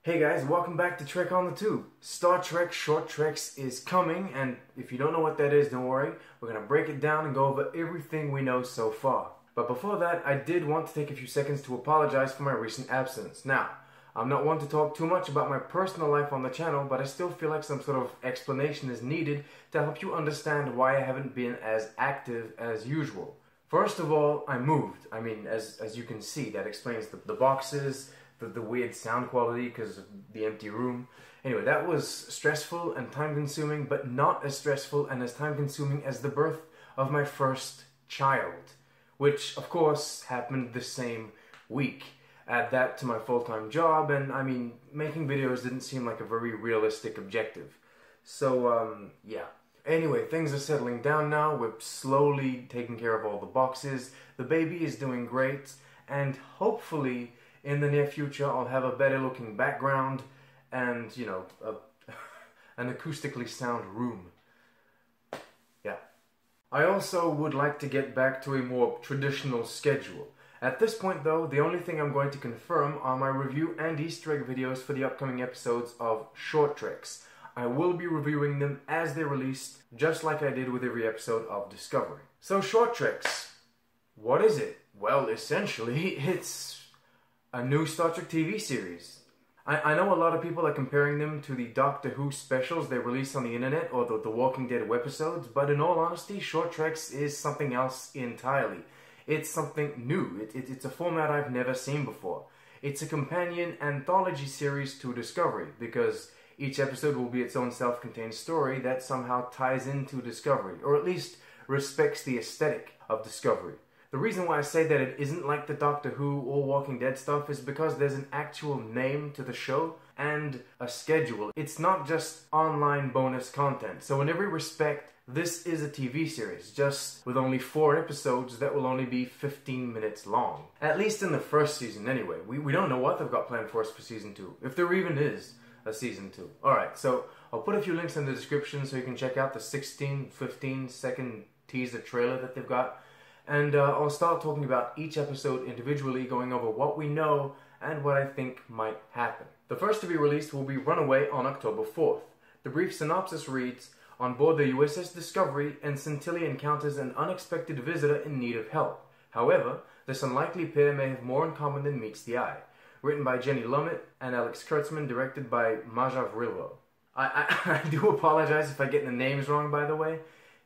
Hey guys, welcome back to Trek on the Tube. Star Trek Short Treks is coming, and if you don't know what that is, don't worry. We're going to break it down and go over everything we know so far. But before that, I did want to take a few seconds to apologize for my recent absence. Now, I'm not one to talk too much about my personal life on the channel, but I still feel like some sort of explanation is needed to help you understand why I haven't been as active as usual. First of all, I moved. I mean, as you can see, that explains the boxes, the weird sound quality because of the empty room. Anyway, that was stressful and time-consuming, but not as stressful and as time-consuming as the birth of my first child, which, of course, happened the same week. Add that to my full-time job, and, I mean, making videos didn't seem like a very realistic objective. So, yeah. Anyway, things are settling down now. We're slowly taking care of all the boxes. The baby is doing great, and hopefully in the near future, I'll have a better looking background and, you know, an acoustically sound room. Yeah. I also would like to get back to a more traditional schedule. At this point, though, the only thing I'm going to confirm are my review and Easter egg videos for the upcoming episodes of Short Treks. I will be reviewing them as they're released, just like I did with every episode of Discovery. So, Short Treks, what is it? Well, essentially, it's a new Star Trek TV series. I know a lot of people are comparing them to the Doctor Who specials they release on the internet or the Walking Dead webisodes, but in all honesty, Short Treks is something else entirely. It's something new. It's a format I've never seen before. It's a companion anthology series to Discovery, because each episode will be its own self-contained story that somehow ties into Discovery, or at least respects the aesthetic of Discovery. The reason why I say that it isn't like the Doctor Who or Walking Dead stuff is because there's an actual name to the show and a schedule. It's not just online bonus content. So in every respect, this is a TV series, just with only 4 episodes that will only be 15 minutes long. At least in the first season anyway. We don't know what they've got planned for us for season 2, if there even is a season 2. Alright, so I'll put a few links in the description so you can check out the 15 second teaser trailer that they've got. And I'll start talking about each episode individually, going over what we know and what I think might happen. The first to be released will be Runaway on October 4th. The brief synopsis reads, on board the USS Discovery, and Scintilla encounters an unexpected visitor in need of help. However, this unlikely pair may have more in common than meets the eye. Written by Jenny Lumet and Alex Kurtzman, directed by Maja Vrillo. I do apologize if I get the names wrong, by the way.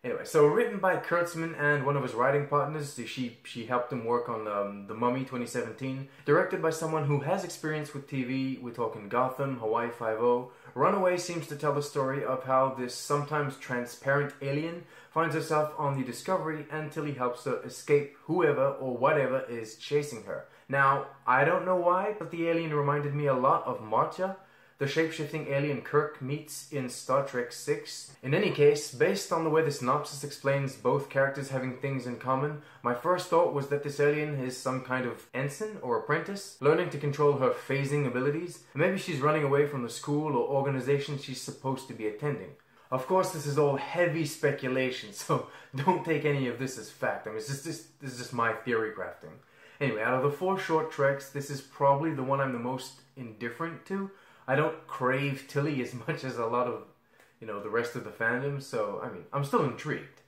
Anyway, so written by Kurtzman and one of his writing partners. She helped him work on The Mummy 2017. Directed by someone who has experience with TV. We're talking Gotham, Hawaii Five-0. Runaway seems to tell the story of how this sometimes transparent alien finds herself on the Discovery until he helps her escape whoever or whatever is chasing her. Now, I don't know why, but the alien reminded me a lot of Marta, the shape-shifting alien Kirk meets in Star Trek VI. In any case, based on the way the synopsis explains both characters having things in common, my first thought was that this alien is some kind of ensign or apprentice, learning to control her phasing abilities. Maybe she's running away from the school or organization she's supposed to be attending. Of course, this is all heavy speculation, so don't take any of this as fact. I mean, this is just my theory crafting. Anyway, out of the 4 short treks, this is probably the one I'm the most indifferent to. I don't crave Tilly as much as a lot of, the rest of the fandom, so, I mean, I'm still intrigued.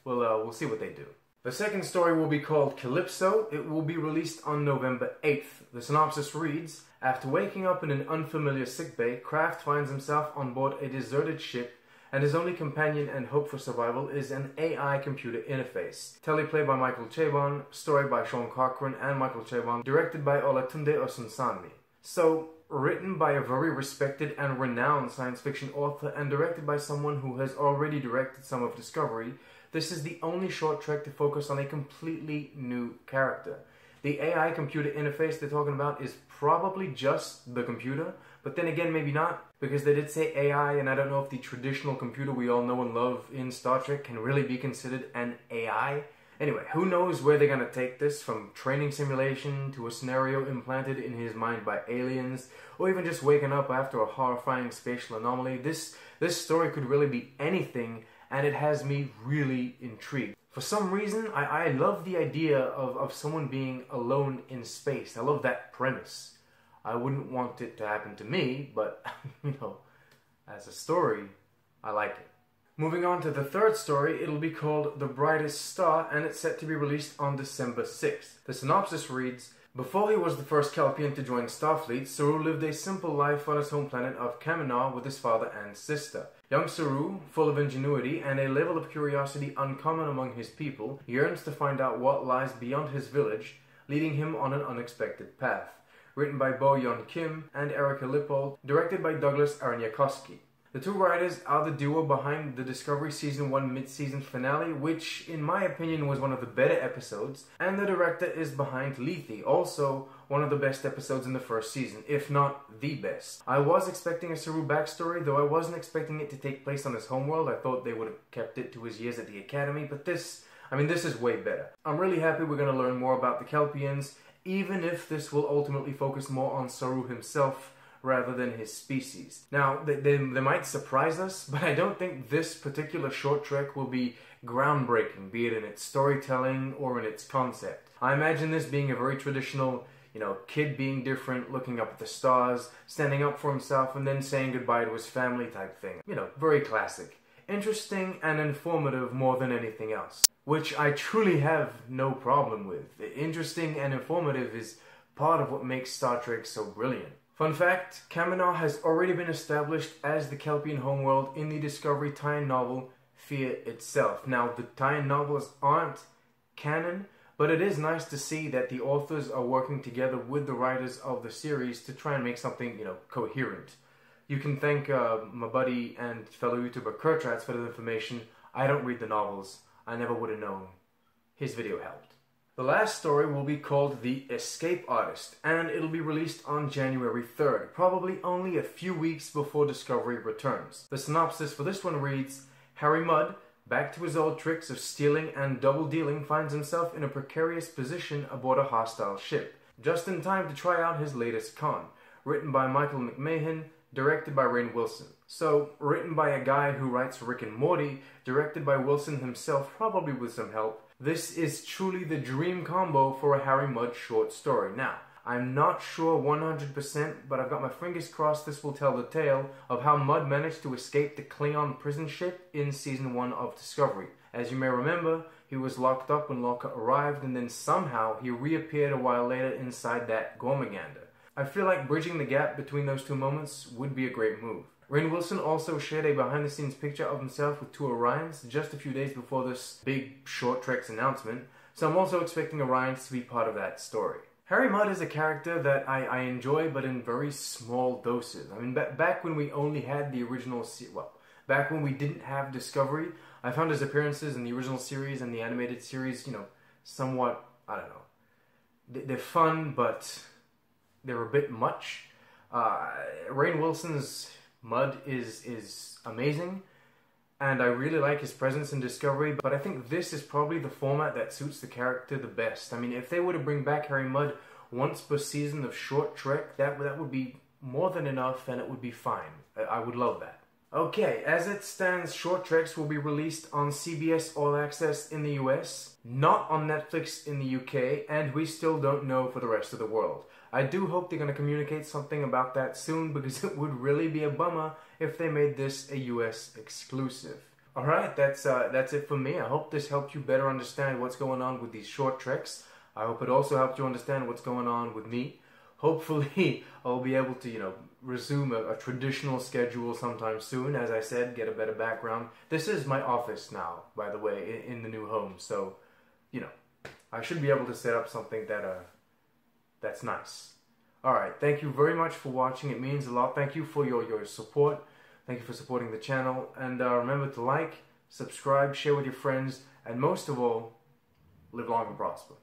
We'll see what they do. The second story will be called Calypso. It will be released on November 8th. The synopsis reads, after waking up in an unfamiliar sickbay, Kraft finds himself on board a deserted ship, and his only companion and hope for survival is an AI computer interface. Teleplay by Michael Chabon, story by Sean Cochran and Michael Chabon, directed by Olatunde Osunsanmi. So, written by a very respected and renowned science fiction author and directed by someone who has already directed some of Discovery, this is the only short trek to focus on a completely new character. The AI computer interface they're talking about is probably just the computer, but then again maybe not, because they did say AI, and I don't know if the traditional computer we all know and love in Star Trek can really be considered an AI. Anyway, who knows where they're going to take this, from training simulation to a scenario implanted in his mind by aliens, or even just waking up after a horrifying spatial anomaly. This story could really be anything, and it has me really intrigued. For some reason, I love the idea of someone being alone in space. I love that premise. I wouldn't want it to happen to me, but, you know, as a story, I like it. Moving on to the third story, it'll be called The Brightest Star, and it's set to be released on December 6th. The synopsis reads, before he was the first Kelpian to join Starfleet, Saru lived a simple life on his home planet of Kaminar with his father and sister. Young Saru, full of ingenuity and a level of curiosity uncommon among his people, yearns to find out what lies beyond his village, leading him on an unexpected path. Written by Bo Yeon Kim and Erica Lippold, directed by Douglas Arniakowski. The two writers are the duo behind the Discovery Season 1 mid-season finale, which, in my opinion, was one of the better episodes, and the director is behind Lethe, also one of the best episodes in the first season, if not the best. I was expecting a Saru backstory, though I wasn't expecting it to take place on his homeworld. I thought they would have kept it to his years at the Academy, but this is way better. I'm really happy we're going to learn more about the Kelpians, even if this will ultimately focus more on Saru himself, rather than his species. Now, they might surprise us, but I don't think this particular short trek will be groundbreaking, be it in its storytelling or in its concept. I imagine this being a very traditional, kid being different, looking up at the stars, standing up for himself, and then saying goodbye to his family type thing. Very classic. Interesting and informative more than anything else, which I truly have no problem with. Interesting and informative is part of what makes Star Trek so brilliant. Fun fact, Kaminar has already been established as the Kelpian homeworld in the Discovery tie-in novel Fear itself. Now, the tie-in novels aren't canon, but it is nice to see that the authors are working together with the writers of the series to try and make something, coherent. You can thank my buddy and fellow YouTuber Kertrats for the information. I don't read the novels. I never would have known. His video helped. The last story will be called The Escape Artist, and it'll be released on January 3rd, probably only a few weeks before Discovery returns. The synopsis for this one reads, Harry Mudd, back to his old tricks of stealing and double-dealing, finds himself in a precarious position aboard a hostile ship, just in time to try out his latest con. Written by Michael McMahon, directed by Rainn Wilson. So, written by a guy who writes Rick and Morty, directed by Wilson himself, probably with some help, this is truly the dream combo for a Harry Mudd short story. Now, I'm not sure 100%, but I've got my fingers crossed this will tell the tale of how Mudd managed to escape the Klingon prison ship in Season 1 of Discovery. As you may remember, he was locked up when Lorca arrived, and then somehow he reappeared a while later inside that Gormagander. I feel like bridging the gap between those two moments would be a great move. Rainn Wilson also shared a behind-the-scenes picture of himself with two Orions just a few days before this big short treks announcement, so I'm also expecting Orions to be part of that story. Harry Mudd is a character that I enjoy, but in very small doses. I mean, back when we only had the original back when we didn't have Discovery, I found his appearances in the original series and the animated series, somewhat, I don't know. They're fun, but they're a bit much. Rainn Wilson's Mudd is amazing, and I really like his presence in Discovery, but I think this is probably the format that suits the character the best. I mean, if they were to bring back Harry Mudd once per season of short trek, that would be more than enough, and it would be fine. I would love that. Okay, as it stands, short treks will be released on CBS All Access in the US, not on Netflix in the UK, and we still don't know for the rest of the world. I do hope they're going to communicate something about that soon, because it would really be a bummer if they made this a US exclusive. Alright, that's it for me. I hope this helped you better understand what's going on with these short treks. I hope it also helped you understand what's going on with me. Hopefully, I'll be able to, resume a traditional schedule sometime soon. As I said, get a better background. This is my office now, by the way, in the new home. So, I should be able to set up something that's nice. Alright, thank you very much for watching. It means a lot. Thank you for your support. Thank you for supporting the channel. And remember to like, subscribe, share with your friends, and most of all, live long and prosper.